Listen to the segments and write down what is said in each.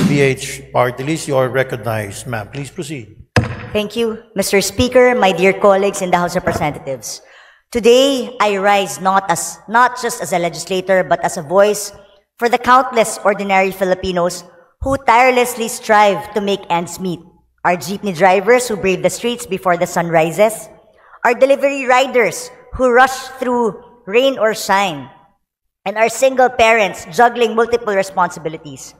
PH Party List. You are recognized, ma'am. Please proceed. Thank you, Mr. Speaker, my dear colleagues in the House of Representatives. Today, I rise not just as a legislator, but as a voice for the countless ordinary Filipinos who tirelessly strive to make ends meet. Our jeepney drivers who brave the streets before the sun rises, our delivery riders who rush through rain or shine, and our single parents juggling multiple responsibilities.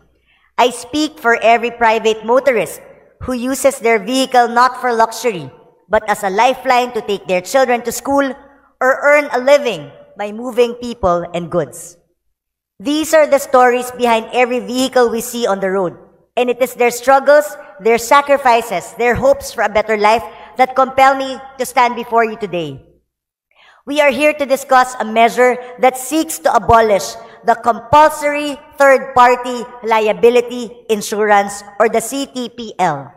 I speak for every private motorist who uses their vehicle not for luxury, but as a lifeline to take their children to school or earn a living by moving people and goods. These are the stories behind every vehicle we see on the road, and it is their struggles, their sacrifices, their hopes for a better life that compel me to stand before you today. We are here to discuss a measure that seeks to abolish the compulsory third-party liability insurance, or the CTPL,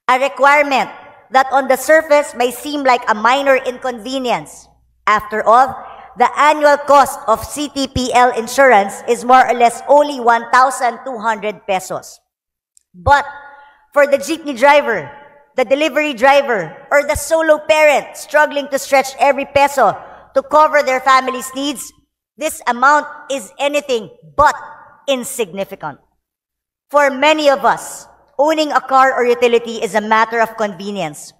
a requirement that on the surface may seem like a minor inconvenience. After all, the annual cost of CTPL insurance is more or less only 1,200 pesos. But for the jeepney driver, the delivery driver, or the solo parent struggling to stretch every peso to cover their family's needs, this amount is anything but insignificant. For many of us, owning a car or utility is a matter of convenience.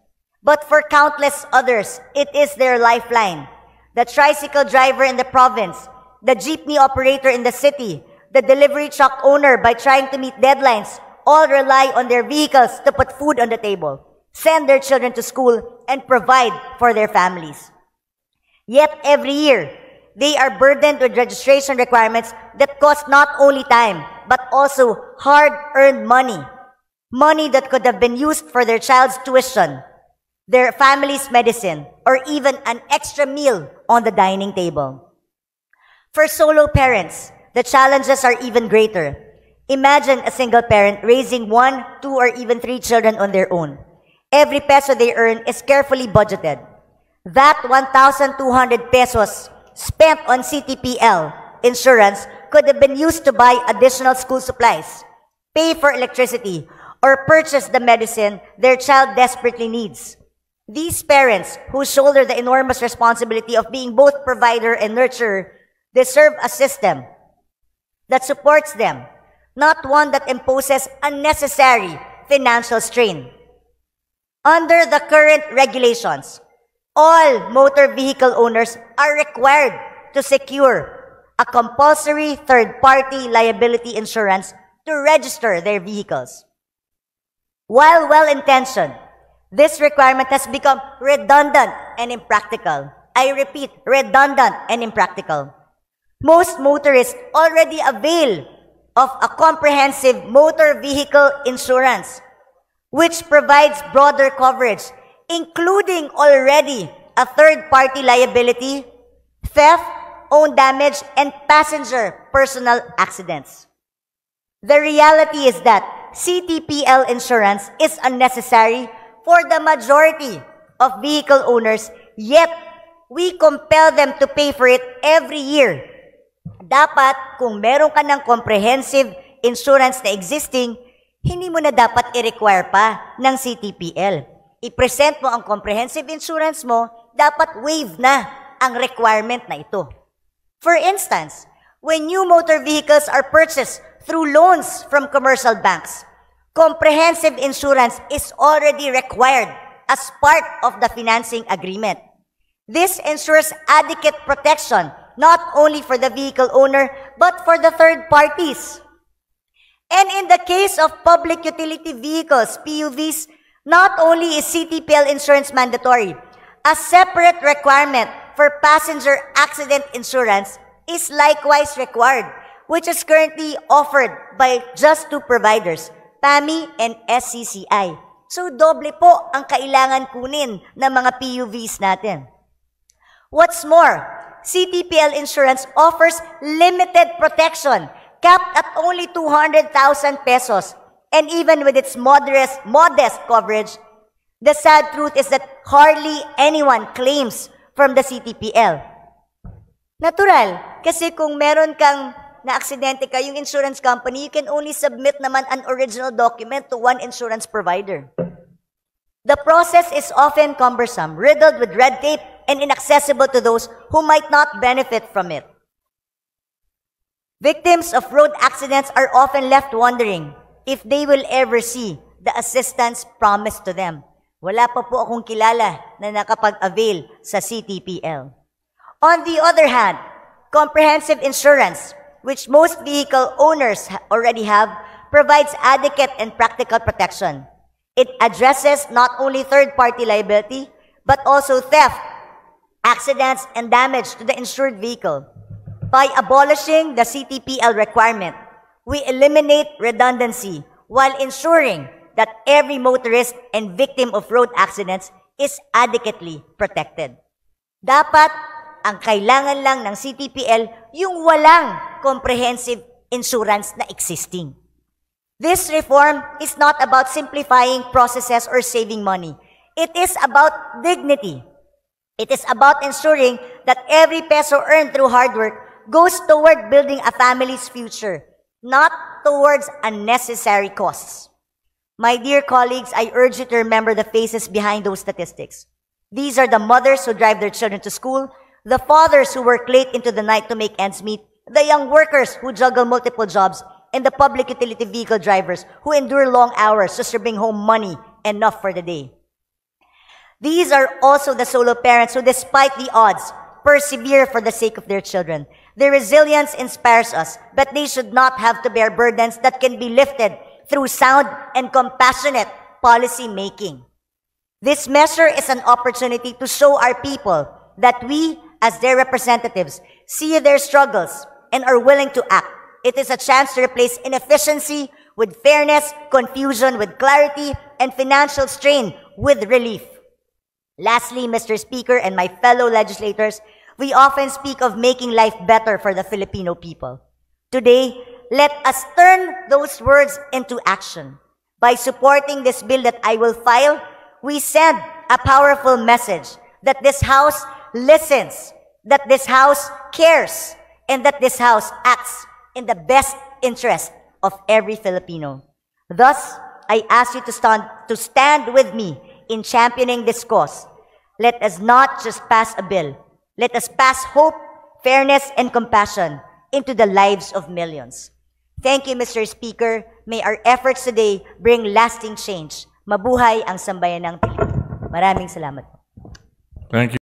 But for countless others, it is their lifeline. The tricycle driver in the province, the jeepney operator in the city, the delivery truck owner by trying to meet deadlines, all rely on their vehicles to put food on the table, send their children to school, and provide for their families. Yet every year, they are burdened with registration requirements that cost not only time, but also hard-earned money. Money that could have been used for their child's tuition, their family's medicine, or even an extra meal on the dining table. For solo parents, the challenges are even greater. Imagine a single parent raising 1, 2, or even 3 children on their own. Every peso they earn is carefully budgeted. That 1,200 pesos spent on CTPL insurance could have been used to buy additional school supplies, pay for electricity, or purchase the medicine their child desperately needs. These parents, who shoulder the enormous responsibility of being both provider and nurturer, deserve a system that supports them, not one that imposes unnecessary financial strain. Under the current regulations, all motor vehicle owners are required to secure a compulsory third-party liability insurance to register their vehicles. While well-intentioned, this requirement has become redundant and impractical. I repeat, redundant and impractical. Most motorists already avail of a comprehensive motor vehicle insurance, which provides broader coverage, including already a third-party liability, theft, own damage, and passenger personal accidents. The reality is that CTPL insurance is unnecessary for the majority of vehicle owners, yet we compel them to pay for it every year. Dapat, kung meron ka ng comprehensive insurance na existing, hindi mo na dapat i-require pa ng CTPL. I-present mo ang comprehensive insurance mo, dapat waive na ang requirement na ito. For instance, when new motor vehicles are purchased through loans from commercial banks, comprehensive insurance is already required as part of the financing agreement. This ensures adequate protection not only for the vehicle owner but for the third parties. And in the case of public utility vehicles, PUVs, not only is CTPL insurance mandatory, a separate requirement for passenger accident insurance is likewise required, which is currently offered by just 2 providers, PAMI and SCCI. So, doble po ang kailangan kunin ng mga PUVs natin. What's more, CTPL insurance offers limited protection, capped at only 200,000 pesos. And even with its modest coverage, the sad truth is that hardly anyone claims from the CTPL. Natural, kasi kung meron kang na aksidente ka, yung insurance company, you can only submit naman an original document to one insurance provider. The process is often cumbersome, riddled with red tape, and inaccessible to those who might not benefit from it. Victims of road accidents are often left wondering if they will ever see the assistance promised to them. Wala pa po akong kilala na nakapag-avail sa CTPL. On the other hand, comprehensive insurance, which most vehicle owners already have, provides adequate and practical protection. It addresses not only third-party liability, but also theft, accidents, and damage to the insured vehicle. By abolishing the CTPL requirement, we eliminate redundancy while ensuring that every motorist and victim of road accidents is adequately protected. Dapat ang kailangan lang ng CTPL yung walang comprehensive insurance na existing. This reform is not about simplifying processes or saving money. It is about dignity. It is about ensuring that every peso earned through hard work goes toward building a family's future, not towards unnecessary costs. My dear colleagues, I urge you to remember the faces behind those statistics. These are the mothers who drive their children to school, the fathers who work late into the night to make ends meet, the young workers who juggle multiple jobs, and the public utility vehicle drivers who endure long hours just to bring home money enough for the day. These are also the solo parents who, despite the odds, persevere for the sake of their children. Their resilience inspires us, but they should not have to bear burdens that can be lifted through sound and compassionate policy making. This measure is an opportunity to show our people that we, as their representatives, see their struggles and are willing to act. It is a chance to replace inefficiency with fairness, confusion with clarity, and financial strain with relief. Lastly, Mr. Speaker and my fellow legislators, we often speak of making life better for the Filipino people. Today, let us turn those words into action. By supporting this bill that I will file, we send a powerful message that this House listens, that this House cares, and that this House acts in the best interest of every Filipino. Thus, I ask you to stand with me in championing this cause. Let us not just pass a bill. Let us pass hope, fairness, and compassion into the lives of millions. Thank you, Mr. Speaker. May our efforts today bring lasting change. Mabuhay ang sambayanang Pilipino. Maraming salamat. Thank you.